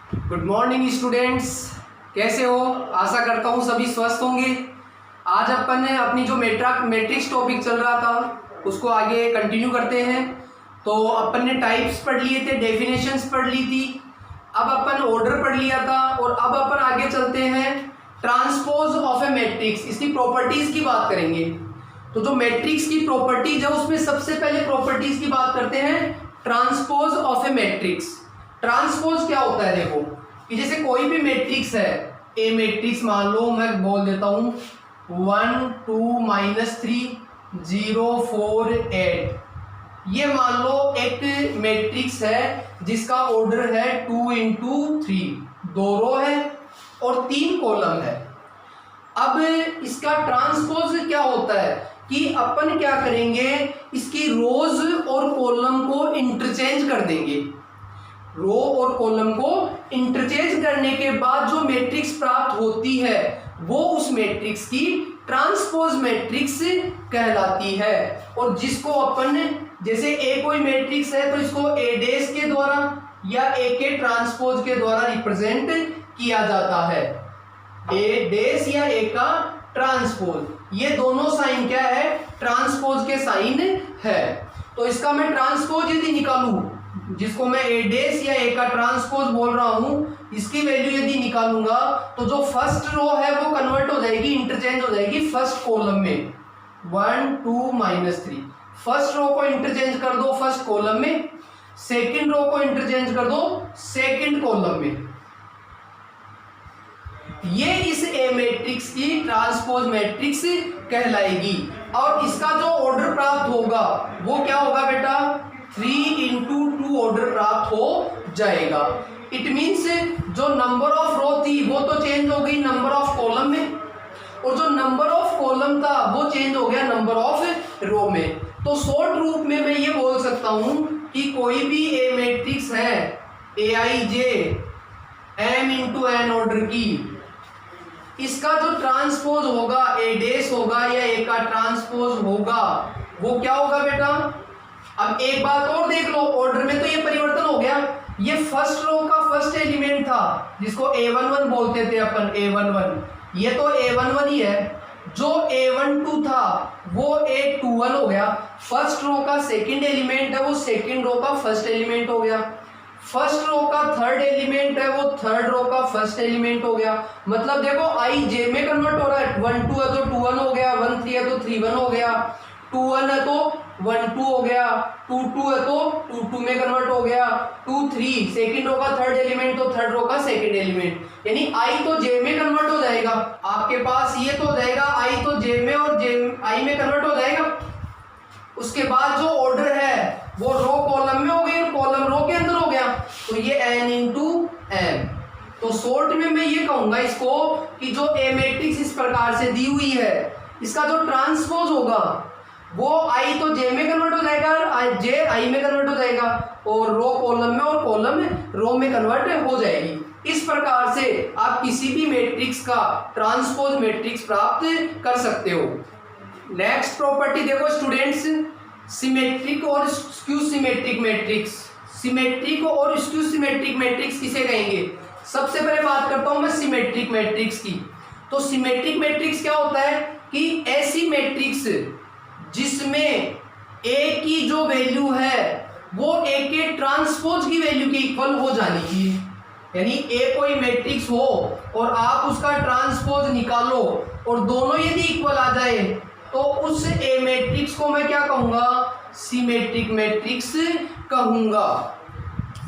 Good morning students, कैसे हो? आशा करता हूँ सभी स्वस्थ होंगे। आज अपन ने अपनी जो मैट्रिक्स टॉपिक चल रहा था उसको आगे कंटिन्यू करते हैं। तो अपन ने टाइप्स पढ़ लिए थे, डेफिनेशंस पढ़ ली थी, अब अपन ऑर्डर पढ़ लिया था और अब अपन आगे चलते हैं ट्रांसपोज ऑफ ए मैट्रिक्स, इसकी प्रॉपर्टीज की बात करेंगे। तो जो मैट्रिक्स की प्रॉपर्टीज है उसमें सबसे पहले प्रॉपर्टीज की बात करते हैं transpose of A matrix. Transpose क्या होता है? देखो कि जैसे कोई भी मैट्रिक्स है, ए मैट्रिक्स मान लो, मैं बोल देता हूं 1 2 -3 0 4 8, ये मान लो एक मैट्रिक्स है जिसका ऑर्डर है 2 × 3, 2 रो है और 3 कॉलम है। अब इसका ट्रांसपोज क्या होता है कि अपन क्या करेंगे, इसकी रोज और कॉलम को इंटरचेंज कर देंगे। रो और कॉलम को इंटरचेंज करने के बाद जो मैट्रिक्स प्राप्त होती है वो उस मैट्रिक्स की ट्रांसपोज मैट्रिक्स कहलाती है। और जिसको अपन, जैसे ए कोई मैट्रिक्स है तो इसको ए डैश के द्वारा या ए के ट्रांसपोज के द्वारा रिप्रेजेंट किया जाता है। ए डैश या ए का ट्रांसपोज, ये दोनों साइन क्या है? ट्रांसपोज के साइन है। तो इसका मैं ट्रांसपोज यदि निकालूं, जिसको मैं ए डैश या ए का ट्रांसपोज बोल रहा हूं, इसकी वैल्यू यदि निकालूंगा तो जो फर्स्ट रो है वो कन्वर्ट हो जाएगी, इंटरचेंज हो जाएगी फर्स्ट कॉलम में। 1 2 -3, फर्स्ट रो को इंटरचेंज कर दो फर्स्ट कॉलम में, सेकंड रो को इंटरचेंज कर दो सेकंड कॉलम में। ये इस ए मैट्रिक्स की ट्रांसपोज मैट्रिक्स कहलाएगी। और इसका जो ऑर्डर प्राप्त होगा वो क्या होगा बेटा? 3 × 2 ऑर्डर प्राप्त हो जाएगा। इट मीन्स जो नंबर ऑफ रो थी वो तो चेंज हो गई नंबर ऑफ कॉलम में, और जो नंबर ऑफ कॉलम था वो चेंज हो गया नंबर ऑफ रो में। तो शॉर्ट रूप में मैं ये बोल सकता हूं कि कोई भी ए मैट्रिक्स है Aij m × n ऑर्डर की, इसका जो ट्रांसपोज होगा ए डैश होगा या ए का ट्रांसपोज होगा वो क्या होगा बेटा? अब एक बात और देख लो, ऑर्डर में तो ये परिवर्तन हो गया। ये फर्स्ट रो का फर्स्ट एलिमेंट था जिसको a11 बोलते थे अपन, a11, ये तो a11 ही है। जो a12 था वो a21 हो गया। फर्स्ट रो का सेकंड एलिमेंट है वो सेकंड रो का फर्स्ट एलिमेंट हो गया। फर्स्ट रो का थर्ड एलिमेंट है वो थर्ड रो का फर्स्ट एलिमेंट हो गया। मतलब देखो आई जे में कन्वर्ट हो रहा है। 1 2 है तो 2 1 हो गया, 1 3 है तो 3 1 हो गया, 2 1 है तो 1 2 हो गया, 2 2 है तो 2 2 में कन्वर्ट हो गया, 2 3 सेकंड रो का थर्ड एलिमेंट तो थर्ड रो का सेकंड एलिमेंट, यानी आई तो जे में कन्वर्ट हो जाएगा। आपके पास ये तो हो जाएगा आई तो जे में और जे आई में कन्वर्ट हो जाएगा। उसके बाद जो ऑर्डर है वो रो कॉलम में हो गई और कॉलम रो के अंदर हो गया, तो ये n × m। तो शॉर्ट में मैं ये कहूंगा इसको कि जो ए मैट्रिक्स इस प्रकार से दी हुई है, इसका जो ट्रांसपोज होगा वो आई तो जे में कन्वर्ट हो जाएगा, जे आई में कन्वर्ट हो जाएगा, और रो कॉलम में और कॉलम रो में कन्वर्ट हो जाएगी। इस प्रकार से आप किसी भी मैट्रिक्स का ट्रांसपोज मैट्रिक्स प्राप्त कर सकते हो। नेक्स्ट प्रॉपर्टी देखो स्टूडेंट्स, सिमेट्रिक और स्क्यू सिमेट्रिक मैट्रिक्स। सिमेट्रिक और स्क्यू सिमेट्रिक मैट्रिक्स किसे कहेंगे? सबसे पहले बात करता हूं मैं सिमेट्रिक मैट्रिक्स की। तो सिमेट्रिक मैट्रिक्स क्या होता है कि ऐसी मैट्रिक्स जिसमें ए की जो वैल्यू है वो ए के ट्रांसपोज की वैल्यू के इक्वल हो जानी चाहिए। यानी ए कोई मैट्रिक्स हो और आप उसका ट्रांसपोज निकालो और दोनों यदि इक्वल आ जाए तो उस ए मैट्रिक्स को मैं क्या कहूंगा? सिमेट्रिक मैट्रिक्स कहूंगा।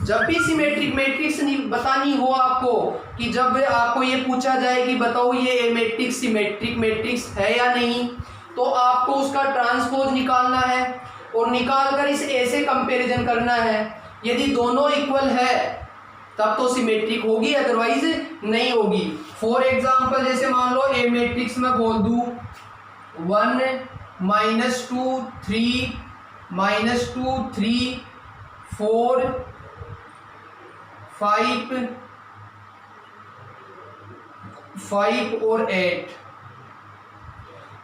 जब भी सिमेट्रिक मैट्रिक्स बतानी हो आपको, कि जब आपको ये पूछा जाए कि बताओ ये ए मैट्रिक्स सिमेट्रिक मैट्रिक्स है या नहीं, तो आपको उसका ट्रांसपोज निकालना है और निकाल कर इस ए से कंपैरिजन करना है। यदि दोनों इक्वल है तब तो सिमेट्रिक होगी, अदरवाइज नहीं होगी। फॉर एग्जांपल जैसे मान लो ए मैट्रिक्स में बोल दूं 1 -2 3 -2 3 4 5 और 8।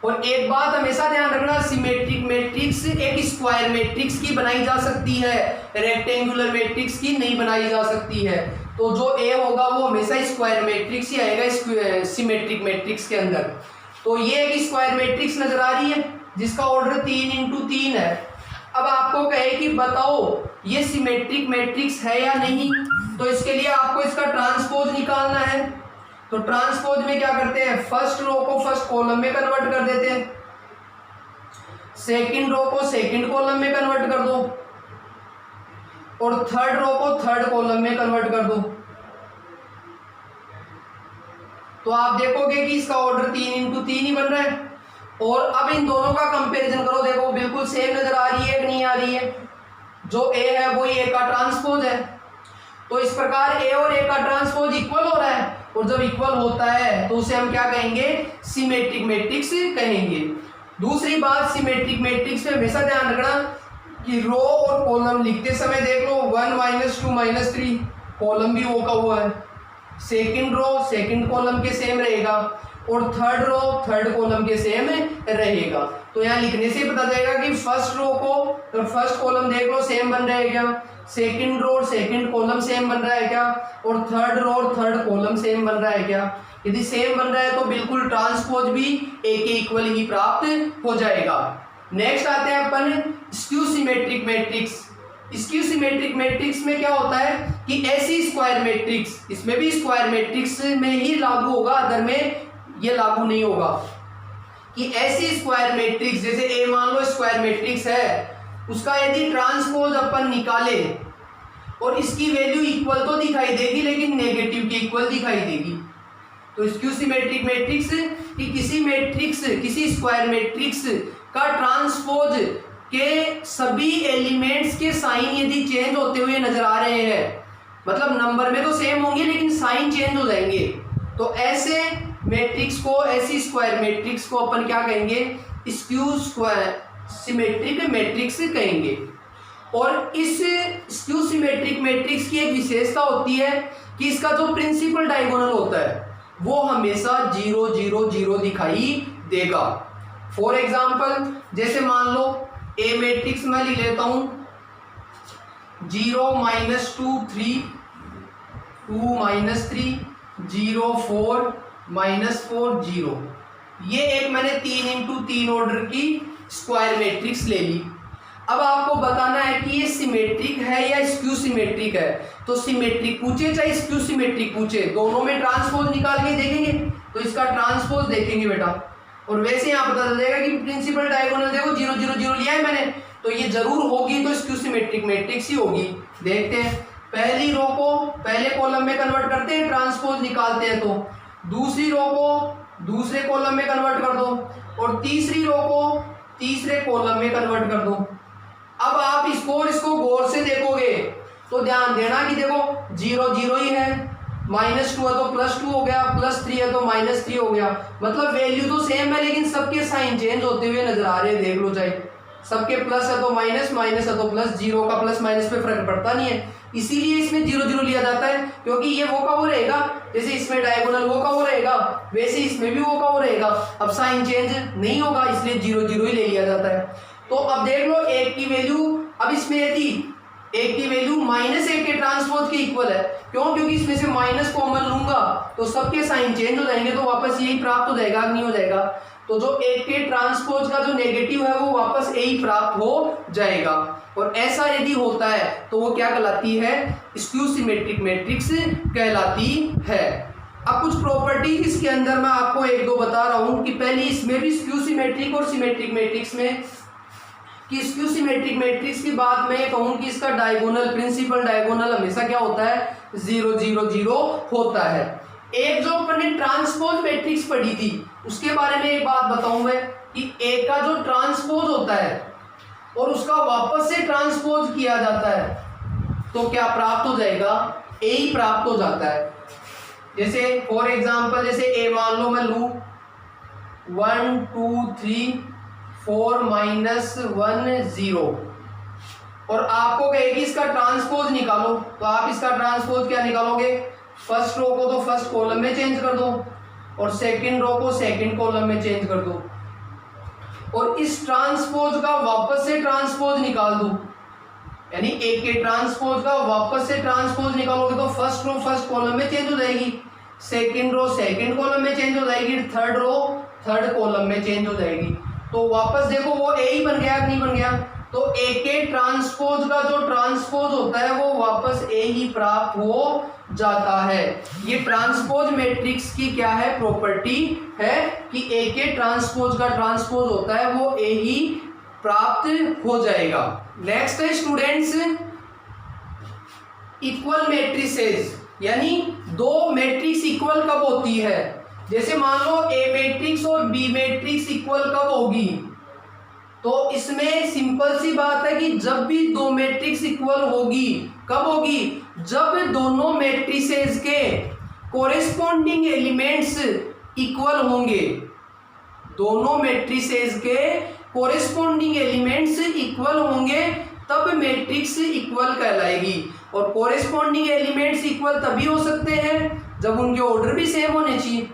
और एक बात हमेशा ध्यान रखना, सिमेट्रिक मैट्रिक्स एक स्क्वायर मैट्रिक्स की बनाई जा सकती है, रेक्टेंगुलर मैट्रिक्स की नहीं बनाई जा सकती है। तो जो ए होगा वो हमेशा स्क्वायर मैट्रिक्स ही आएगा सिमेट्रिक मैट्रिक्स के अंदर। तो ये एक स्क्वायर मैट्रिक्स नजर आ रही है जिसका ऑर्डर 3x3 है। अब आपको कहे कि बताओ ये सिमेट्रिक मैट्रिक्स है या नहीं, तो इसके लिए आपको इसका ट्रांसपोज निकालना है। तो ट्रांसपोज में क्या करते हैं, फर्स्ट रो को फर्स्ट कॉलम में कन्वर्ट कर देते हैं, सेकंड रो को सेकंड कॉलम में कन्वर्ट कर दो और थर्ड रो को थर्ड कॉलम में कन्वर्ट कर दो। तो आप देखोगे कि इसका ऑर्डर 3x3 ही बन रहा है। और अब इन दोनों का कंपैरिजन करो, देखो बिल्कुल सेम नजर आ रही है कि नहीं आ रही है। जो ए है वो ए का ट्रांसपोज है। तो इस प्रकार ए और ए का ट्रांसपोज इक्वल हो रहा है, और जब इक्वल होता है तो उसे हम क्या कहेंगे, सिमेट्रिक मैट्रिक्स कहेंगे। दूसरी बात, सिमेट्रिक मैट्रिक्स में हमेशा ध्यान रखना कि रो और कॉलम लिखते समय देख लो 1 -2 -3 कॉलम भी वो का हुआ है, सेकंड रो सेकंड कॉलम के सेम रहेगा और थर्ड रो थर्ड कॉलम के सेम रहेगा। तो यहाँ लिखने से पता चलेगा कि फर्स्ट रो को तो फर्स्ट कॉलम देख लो सेम बन रहा है क्या, सेकंड रो और सेकंड कॉलम सेम बन रहा है क्या, और थर्ड रो और थर्ड कॉलम सेम बन रहा है क्या। यदि सेम बन रहा है तो बिल्कुल ट्रांसपोज भी ए के इक्वल ही प्राप्त हो जाएगा। नेक्स्ट आते हैं अपन skew symmetric matrix. Skew symmetric matrix में क्या होता है कि ऐसी स्क्वायर मैट्रिक्स, इसमें भी स्क्वायर मैट्रिक्स में ही लागू होगा, अदर में ये लागू नहीं होगा, कि ऐसी स्क्वायर मैट्रिक्स जैसे ए मान लो स्क्वायर मैट्रिक्स है, उसका यदि ट्रांसपोज अपन निकाले और इसकी वैल्यू इक्वल तो दिखाई देगी लेकिन नेगेटिव के इक्वल दिखाई देगी। तो स्क्यू सिमेट्रिक मैट्रिक्स कि किसी स्क्वायर मैट्रिक्स का ट्रांसपोज के सभी एलिमेंट्स के साइन यदि चेंज होते हुए नजर आ रहे हैं, मतलब नंबर में तो सेम होंगे लेकिन साइन चेंज हो जाएंगे, तो ऐसे मैट्रिक्स को, ऐसी स्क्वायर मैट्रिक्स को अपन क्या कहेंगे, स्क्यू स्क्वायर सिमेट्रिक मैट्रिक्स कहेंगे। और इस स्क्यू सिमेट्रिक मैट्रिक्स की एक विशेषता होती है कि इसका जो प्रिंसिपल डायगोनल होता है वो हमेशा 0 0 0 दिखाई देगा। फॉर एग्जाम्पल जैसे मान लो ए मैट्रिक्स में लिख लेता हूं 0 -2 3 2 -3 0 4 -4 0। ये एक मैंने 3x3 ऑर्डर की स्क्वायर मैट्रिक्स ले ली। अब आपको बताना है कि ये सिमेट्रिक है या स्क्यू सिमेट्रिक है। तो सिमेट्रिक पूछे चाहे स्क्यू सिमेट्रिक पूछे, दोनों में ट्रांसपोज निकाल के देखेंगे। तो इसका ट्रांसपोज देखेंगे बेटा, और वैसे यहाँ पता चल जाएगा कि प्रिंसिपल डायगोनल देखो 0 0 0 लिया है मैंने, तो ये जरूर होगी, तो स्क्यू सिमेट्रिक मैट्रिक्स ही होगी। देखते हैं, पहली रो को पहले कॉलम में कन्वर्ट करते हैं, ट्रांसपोज निकालते हैं, तो दूसरी रो को दूसरे कॉलम में कन्वर्ट कर दो और तीसरी रो को तीसरे कॉलम में कन्वर्ट कर दो। अब आप इसको गौर से देखोगे तो ध्यान देना कि देखो 0 0 ही है, -2 है तो +2 हो गया, +3 है तो -3 हो गया, मतलब वैल्यू तो सेम है लेकिन सबके साइन चेंज होते हुए नजर आ रहे हैं। देख लो, चाहे सबके प्लस है तो माइनस, माइनस है तो प्लस, 0 का प्लस माइनस पे फर्क पड़ता नहीं है, इसीलिए इसमें 0 0 लिया जाता है, क्योंकि ये वो का वो रहेगा, जैसे इसमें डायगोनल वो का वो रहेगा वैसे इसमें भी वो का वो रहेगा, अब साइन चेंज नहीं होगा इसलिए 0 0 ही ले लिया जाता है। तो अब देख लो 1 की वैल्यू, अब इसमें यदि 1 की वैल्यू -1 के ट्रांसपोज के इक्वल है, क्यों, क्योंकि इसमें से माइनस कॉमन लूंगा तो सबके साइन चेंज हो जाएंगे, तो वापस यही प्राप्त हो जाएगा, नहीं हो जाएगा, तो जो 1 के ट्रांसपोज का जो नेगेटिव है वो वापस यही प्राप्त हो जाएगा। और ऐसा यदि होता है तो वो क्या कहलाती है, स्क्यू सिमेट्रिक मैट्रिक्स कहलाती है। अब कुछ प्रॉपर्टीज इसके अंदर मैं आपको 1-2 बता रहा हूं कि पहले इसमें भी स्क्यू सिमेट्रिक और सिमेट्रिक मैट्रिक्स में, कि स्क्यू सिमेट्रिक मैट्रिक्स की बात मैं कहूं कि इसका डायगोनल, प्रिंसिपल डायगोनल हमेशा क्या होता है, 0 0 0 होता है। एक जो अपन ने ट्रांसपोज मैट्रिक्स पढ़ी थी उसके बारे में एक बात बताऊं मैं कि ए का जो ट्रांसपोज होता है और उसका वापस से ट्रांसपोज किया जाता है तो क्या प्राप्त हो जाएगा, ए ही प्राप्त हो जाता है। जैसे फॉर एग्जांपल जैसे ए मान लो मैं लूं 1 2 3 4 -1 0 और आपको कहेगी इसका ट्रांसपोज निकालो, तो आप इसका ट्रांसपोज क्या निकालोगे, फर्स्ट रो को तो फर्स्ट कॉलम में चेंज कर दो और सेकंड रो को सेकंड कॉलम में चेंज कर दो और इस ट्रांसपोज का वापस से ट्रांसपोज निकाल दो, यानी ए के ट्रांसपोज का वापस से ट्रांसपोज निकालोगे तो फर्स्ट रो फर्स्ट कॉलम में चेंज हो जाएगी, सेकंड रो सेकंड कॉलम में चेंज हो जाएगी, थर्ड रो थर्ड कॉलम में चेंज हो जाएगी। तो वापस देखो वो ए ही बन गया नहीं बन गया, तो ए के ट्रांसपोज का जो ट्रांसपोज होता है वो वापस ए ही प्राप्त हो जाता है। ये ट्रांसपोज मैट्रिक्स की क्या है प्रॉपर्टी है कि ए के ट्रांसपोज का ट्रांसपोज होता है वो ए ही प्राप्त हो जाएगा। नेक्स्ट है स्टूडेंट्स इक्वल मैट्रिसेस, यानी दो मैट्रिक्स इक्वल कब होती है। जैसे मान लो ए मैट्रिक्स और बी मैट्रिक्स इक्वल कब होगी, तो इसमें सिंपल सी बात है कि जब भी दो मैट्रिक्स इक्वल होगी, कब होगी, जब दोनों मैट्रिसेस के कोरेस्पॉन्डिंग एलिमेंट्स इक्वल होंगे। दोनों मैट्रिसेस के कोरेस्पॉन्डिंग एलिमेंट्स इक्वल होंगे तब मैट्रिक्स इक्वल कहलाएगी। और कोरेस्पॉन्डिंग एलिमेंट्स इक्वल तभी हो सकते हैं जब उनके ऑर्डर भी सेम होने चाहिए।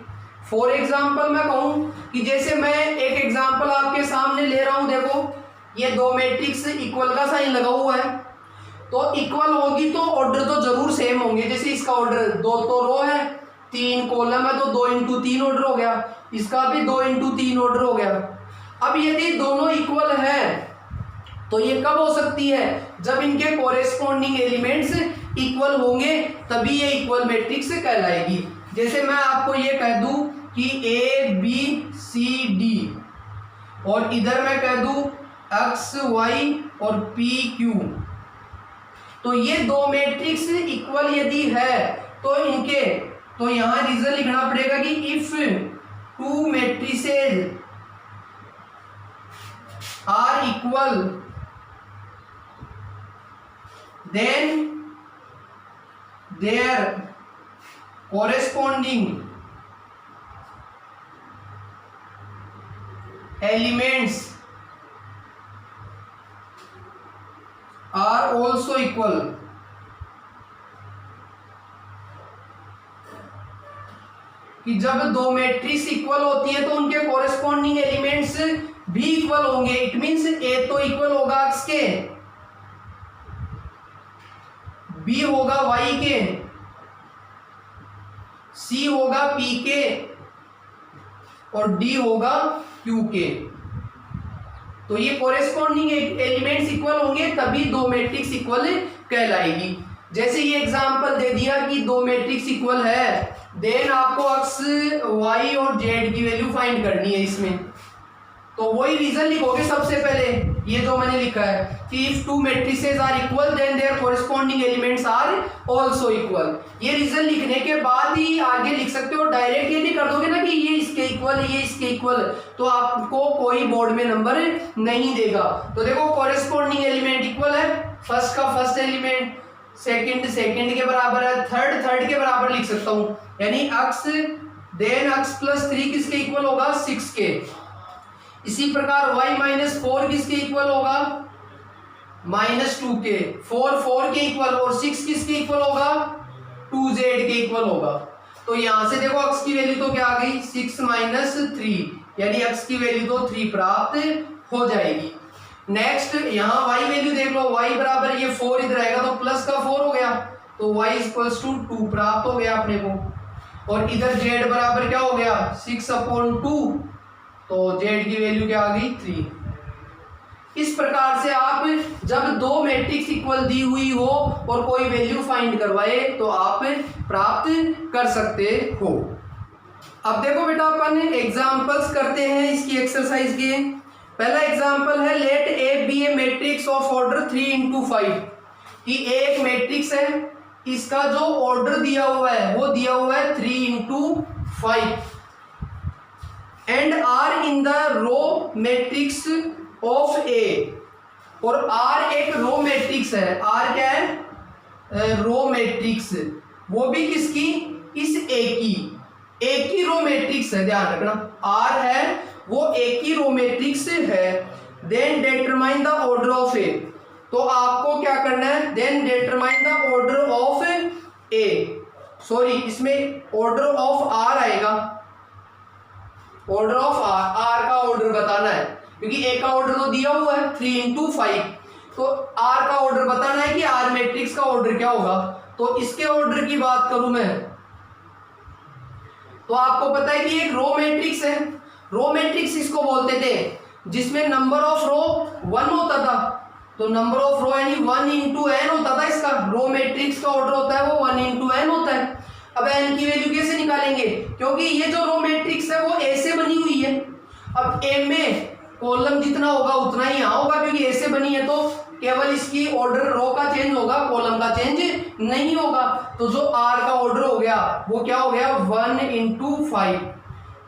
फॉर एग्जाम्पल मैं कहूं कि जैसे मैं एक एग्जाम्पल आपके सामने ले रहा हूं, देखो ये दो मैट्रिक्स इक्वल का साइन लगा हुआ है, तो इक्वल होगी तो ऑर्डर तो जरूर सेम होंगे। जैसे इसका ऑर्डर 2 तो रो है, 3 कॉलम है, तो 2 इंटू 3 ऑर्डर हो गया, इसका भी 2 इंटू 3 ऑर्डर हो गया। अब यदि दोनों इक्वल है तो ये कब हो सकती है, जब इनके कोरेस्पॉन्डिंग एलिमेंट्स इक्वल होंगे तभी ये इक्वल मैट्रिक्स कहलाएगी। जैसे मैं आपको ये कह दूं कि ए बी सी डी और इधर मैं कह दूं एक्स वाई और पी क्यू, तो ये दो मैट्रिक्स इक्वल यदि है तो इनके तो यहां रीजन लिखना पड़ेगा कि if two matrices are equal then their corresponding elements are also equal। कि जब दो मैट्रिक्स इक्वल होती है तो उनके कोरेस्पॉन्डिंग एलिमेंट्स भी इक्वल होंगे। इट मींस ए तो इक्वल होगा एक्स के, बी होगा वाई के, सी होगा पी के और डी होगा क्यू के। तो ये कोरेस्पॉन्डिंग एलिमेंट्स इक्वल होंगे तभी दो मैट्रिक्स इक्वल कहलाएगी। जैसे ये एग्जांपल दे दिया कि दो मैट्रिक्स इक्वल है, देन आपको एक्स वाई और जेड की वैल्यू फाइंड करनी है इसमें, तो वही रीजन लिखोगे सबसे पहले ये जो मैंने लिखा है कि if two matrices are equal then their corresponding elements are also equal. ये रीजन लिखने के बाद ही आगे लिख सकते हो। डायरेक्ट ये नहीं कर दोगे ना कि ये इसके इक्वल है ये इसके इक्वल, तो आपको कोई बोर्ड में नंबर नहीं देगा। तो देखो कोरेस्पॉन्डिंग एलिमेंट इक्वल है, फर्स्ट का फर्स्ट एलिमेंट सेकंड सेकंड के बराबर है, थर्ड थर्ड के बराबर लिख सकता हूं, यानी एक्स देन एक्स प्लस 3 किसके इक्वल होगा 6 के। इसी प्रकार y माइनस 4 किसके इक्वल होगा -2 के, 4 के इक्वल और 6 किसके इक्वल होगा 2z के इक्वल होगा। तो यहां से देखो x की वैल्यू तो क्या आ गई 6 माइनस 3, यानी x की वैल्यू तो 3 प्राप्त हो जाएगी। नेक्स्ट यहाँ y वैल्यू देख लो, y बराबर ये 4 इधर आएगा तो प्लस का 4 हो गया, तो y इक्वल्स टू 2 प्राप्त हो गया अपने को। और इधर z बराबर क्या हो गया 6/2, तो z की वैल्यू क्या आ गई 3। इस प्रकार से आप जब दो मैट्रिक्स इक्वल दी हुई हो और कोई वैल्यू फाइंड करवाए तो आप प्राप्त कर सकते हो। अब देखो बेटा अपन एग्जांपल्स करते हैं इसकी एक्सरसाइज के। पहला एग्जांपल है let A be a matrix of order 3/5 कि एक मैट्रिक्स है, इसका जो ऑर्डर दिया हुआ है वो दिया हुआ है 3/5 and R in the row matrix of A, और आर एक रो मैट्रिक्स है। आर क्या है रो मैट्रिक्स, वो भी किसकी इस ए की रो मैट्रिक्स है, ध्यान रखना आर है वो ए की रो मैट्रिक्स है। Then determine the order of A, तो आपको क्या करना है then determine the order of A, sorry इसमें ऑर्डर ऑफ आर आएगा, ऑर्डर ऑफ आर का ऑर्डर बताना है क्योंकि ए का ऑर्डर तो दिया हुआ है 3/5। तो आर का ऑर्डर बताना है कि आर मैट्रिक्स का ऑर्डर क्या होगा। तो इसके ऑर्डर की बात करूं मैं, तो आपको पता है कि एक रो मैट्रिक्स है। रो मैट्रिक्स इसको बोलते थे जिसमें नंबर ऑफ रो 1 होता था। तो नंबर ऑफ रो यानी 1 इंटू एन होता था। इसका रो मैट्रिक्स का ऑर्डर होता है वो 1 इंटू एन होता है। अब एन की वैल्यू कैसे निकालेंगे, क्योंकि ये जो रो मैट्रिक्स है वो ए से बनी हुई है। अब ए में कॉलम जितना होगा उतना ही यहाँ होगा, क्योंकि ए से बनी है तो केवल इसकी ऑर्डर रो का चेंज होगा, कॉलम का चेंज नहीं होगा। तो जो आर का ऑर्डर हो गया वो क्या हो गया 1 इंटू 5।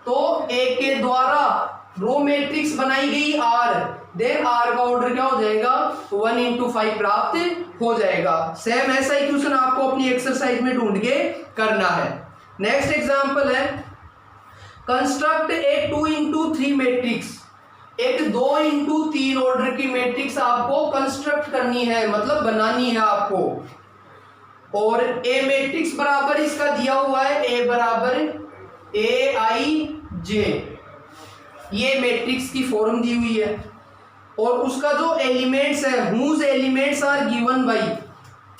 तो ए के द्वारा रो मैट्रिक्स बनाई गई आर, देन आर का ऑर्डर क्या हो जाएगा 1 इंटू 5 प्राप्त हो जाएगा। सेम ऐसा ही क्वेश्चन आपको अपनी एक्सरसाइज में ढूंढ के करना है। नेक्स्ट एग्जांपल है कंस्ट्रक्ट ए 2 इंटू 3 मैट्रिक्स। एक 2 इंटू 3 ऑर्डर की मैट्रिक्स आपको कंस्ट्रक्ट करनी है, मतलब बनानी है आपको। और ए मैट्रिक्स बराबर इसका दिया हुआ है ए बराबर ए आई जे, ये मैट्रिक्स की फॉर्म दी हुई है। और उसका जो एलिमेंट्स है whose elements are given by,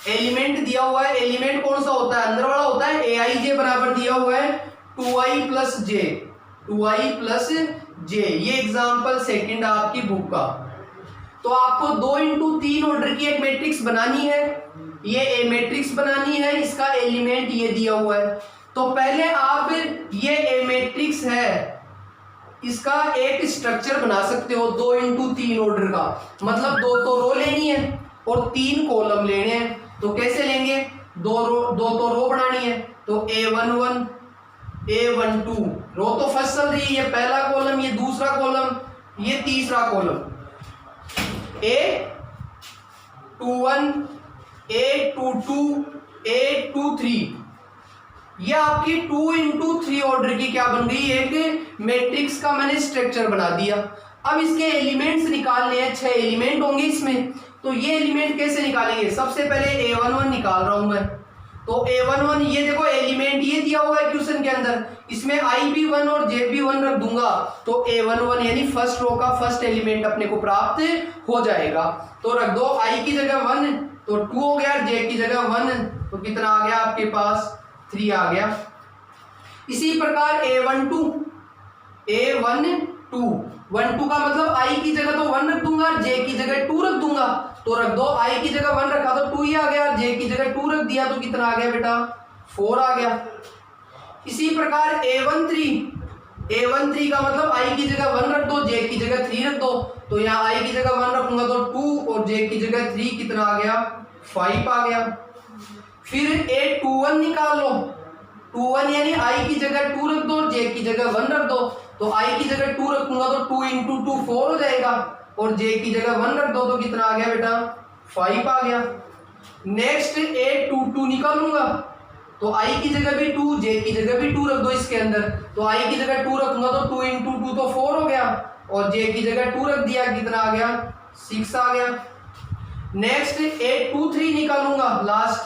element दिया हुआ है। एलिमेंट कौन सा होता है, अंदर वाला होता है। ए आई जे बराबर दिया हुआ है 2i प्लस जे, 2i प्लस जे। ये एग्जाम्पल सेकंड आपकी बुक का। तो आपको 2 इंटू 3 ऑर्डर की एक मैट्रिक्स बनानी है, ये ए मैट्रिक्स बनानी है, इसका एलिमेंट ये दिया हुआ है। तो पहले आप ये ए मैट्रिक्स है इसका एक स्ट्रक्चर बना सकते हो 2 इंटू 3 ऑर्डर का, मतलब 2 तो रो लेनी है और 3 कॉलम लेने हैं। तो कैसे लेंगे, 2 तो रो बनानी है। तो A11 A12 रो तो फर्स्ट चल रही है, ये पहला कॉलम, ये दूसरा कॉलम, ये तीसरा कॉलम। A21 A22 A23, ये आपकी 2 इंटू 3 ऑर्डर की क्या बन गई, एक मैट्रिक्स का मैंने स्ट्रक्चर बना दिया। अब इसके एलिमेंट्स निकालने हैं, 6 एलिमेंट होंगे इसमें। तो ये एलिमेंट कैसे निकालेंगे, सबसे पहले A11 निकाल रहा हूं मैं। तो A11 ये देखो एलिमेंट ये दिया हुआ है क्वेश्चन के अंदर, इसमें I भी 1 और J भी 1 रख दूंगा। तो A11 यानी फर्स्ट रो का फर्स्ट एलिमेंट अपने को प्राप्त हो जाएगा। तो रख दो I की जगह 1 तो 2 हो गया, J की जगह 1 तो कितना आ गया आपके पास 3 आ गया। इसी प्रकार A12 12 का मतलब I की जगह तो 1 रख दूंगा, J की जगह 2 रख दूंगा। तो रख दो I की जगह 1 रखा तो 2 ही आ गया, J की जगह 2 रख दिया तो कितना आ गया बेटा 4 आ गया। इसी प्रकार A13 का मतलब I की जगह 1 रख दो, J की जगह 3 रख दो। तो यहाँ I की जगह 1 रखूंगा तो 2 और J की जगह 3 कितना आ गया 5 आ गया। फिर A21 निकाल लो, 21 यानी I की जगह 2 रख दो और J की जगह 1 रख दो। तो I की जगह 2 रखूंगा तो 2 इंटू 2 4 हो जाएगा और J की जगह 1 रख दो तो कितना आ गया बेटा 5 आ गया। नेक्स्ट A22 निकालूंगा तो I की जगह भी 2 J की जगह भी 2 रख दो इसके अंदर। तो I की जगह 2 रखूंगा तो 2 इंटू 2 तो 4 हो गया और J की जगह 2 रख दिया कितना आ गया 6 आ गया। नेक्स्ट A23 निकालूंगा लास्ट,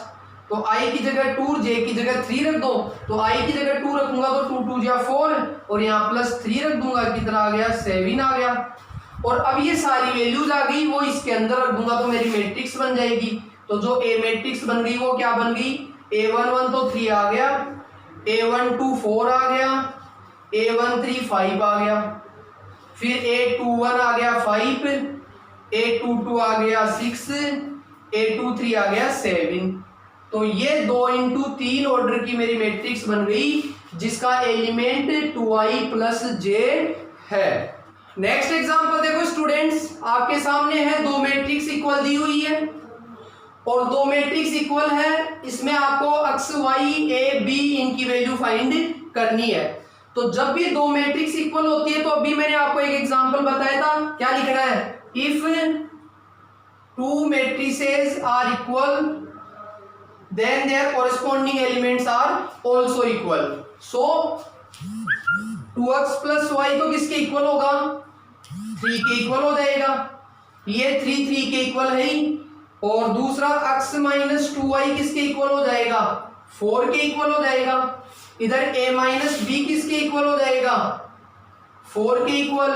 तो I की जगह 2 J की जगह 3 रख दो। तो I की जगह 2 रखूंगा तो 2 2 जा 4 और यहाँ प्लस 3 रख दूंगा कितना आ गया 7 आ गया। और अब ये सारी वैल्यूज आ गई वो इसके अंदर रख दूंगा तो मेरी मैट्रिक्स बन जाएगी। तो जो A मैट्रिक्स बन गई वो क्या बन गई, A11 तो 3 आ गया, A12 4 आ गया, A13 5 आ गया, फिर A21 आ गया 5, A22 आ गया 6, A23 आ गया 7। तो ये 2 इंटू 3 ऑर्डर की मेरी मैट्रिक्स बन गई जिसका एलिमेंट 2i प्लस j है। नेक्स्ट एग्जांपल देखो स्टूडेंट्स, आपके सामने है 2 मैट्रिक्स इक्वल दी हुई है और 2 मैट्रिक्स इक्वल है, इसमें आपको अक्स y a b इनकी वैल्यू फाइंड करनी है। तो जब भी 2 मैट्रिक्स इक्वल होती है तो अभी मैंने आपको एक एग्जांपल बताया था, क्या लिखना है, if 2 matrices are equal then their corresponding elements are also equal. So 2x plus y तो किसके इक्वल होगा, 3 के इक्वल हो जाएगा, ये 3 के इक्वल है ही। और दूसरा x माइनस 2y किसके इक्वल हो जाएगा, 4 के इक्वल हो जाएगा। इधर a माइनस b किसके इक्वल हो जाएगा, 4 के इक्वल।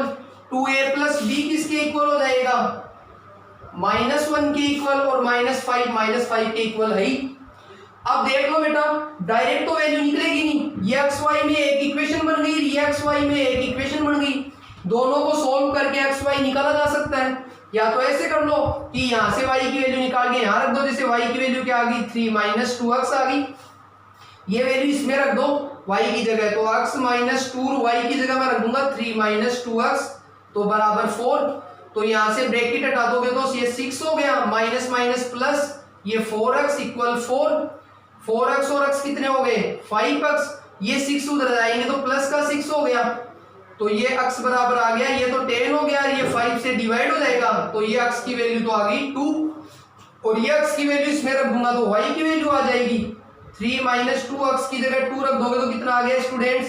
2a प्लस b किसके इक्वल हो जाएगा, -1 के इक्वल और -5 के इक्वल है ही। अब देख लो बेटा, डायरेक्ट तो वैल्यू निकलेगी नहीं, ये एक्स वाई में एक इक्वेशन बन गई, ये एक्स वाई में एक इक्वेशन बन गई, दोनों को सोल्व करके एक्स वाई निकाला जा सकता है। या तो ऐसे कर लो कि यहाँ से y की वैल्यू निकाल के यहाँ रख दो, जैसे y की वैल्यू क्या आ गई 3 - 2x आ गई, ये वैल्यू इसमें रख दो y की जगह, तो x - 2 y की जगह मैं रख दूंगा 3 - 2x तो बराबर 4। तो यहाँ से ब्रैकेट हटा दोगे तो ये 6 हो गया, माइनस माइनस प्लस ये 4x इक्वल 4x और x कितने हो गए 5x, ये 6 उधर जाएंगे तो प्लस का 6 हो गया, तो ये x बराबर आ गया, ये तो 10 हो गया, ये 5 से डिवाइड हो जाएगा, तो ये x की वैल्यू तो आ गई 2 और ये x की वैल्यू इसमें रख दूंगा तो y की वैल्यू आ जाएगी 3 - 2x की जगह 2 रख दोगे तो कितना आ गया स्टूडेंट्स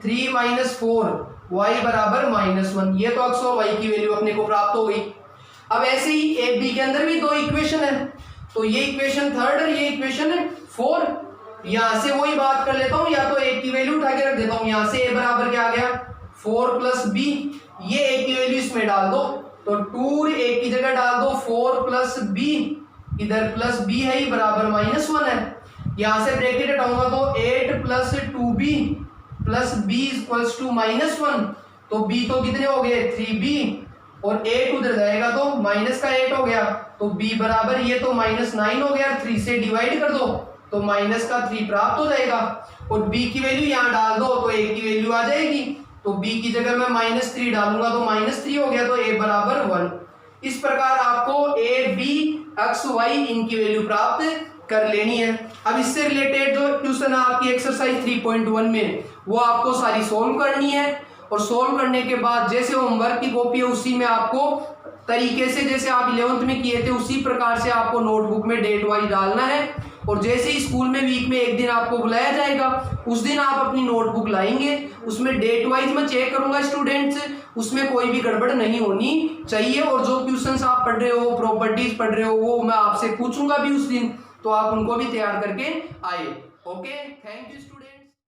3 - 4 y बराबर -1। ये तो x और y की वैल्यू अपने को प्राप्त हो गई। अब ऐसे ही ए बी के अंदर भी दो इक्वेशन है, तो ये इक्वेशन 3 है, ये इक्वेशन 4। यहां से वही बात कर लेता हूं, या तो a की वैल्यू उठा के रख देता हूं, यहां से a बराबर क्या आ गया 4 + b, ये a की वैल्यू इसमें डाल दो तो 2 a की जगह डाल दो 4 + b, इधर प्लस b है ही बराबर -1 है। यहां से ब्रैकेट हटाऊंगा तो 8 + 2b + b = -1, तो b तो कितने हो गए 3b और 8 उधर जाएगा तो माइनस का 8 हो गया, तो b बराबर ये तो -9 हो गया, 3 से डिवाइड कर दो तो माइनस का 3 प्राप्त हो जाएगा और b की वैल्यू यहाँ डाल दो तो a की वैल्यू आ जाएगी, तो b की जगह मैं -3 डालूंगा तो -3 हो गया, तो a बराबर 1। इस प्रकार आपको a b x y इनकी वैल्यू प्राप्त कर लेनी है। अब इससे रिलेटेड जो क्वेश्चन है आपकी एक्सरसाइज 3.1 में वो आपको सारी सोल्व करनी है और सोल्व करने के बाद जैसे होमवर्क की कॉपी है उसी में आपको तरीके से जैसे आप 11th में किए थे उसी प्रकार से आपको नोटबुक में डेट वाइज डालना है और जैसे ही स्कूल में वीक में एक दिन आपको बुलाया जाएगा उस दिन आप अपनी नोटबुक लाएंगे, उसमें डेट वाइज मैं चेक करूंगा स्टूडेंट्स, उसमें कोई भी गड़बड़ नहीं होनी चाहिए और जो क्वेश्चंस आप पढ़ रहे हो प्रॉपर्टीज पढ़ रहे हो वो मैं आपसे पूछूंगा भी उस दिन, तो आप उनको भी तैयार करके आए। Okay, thank you student.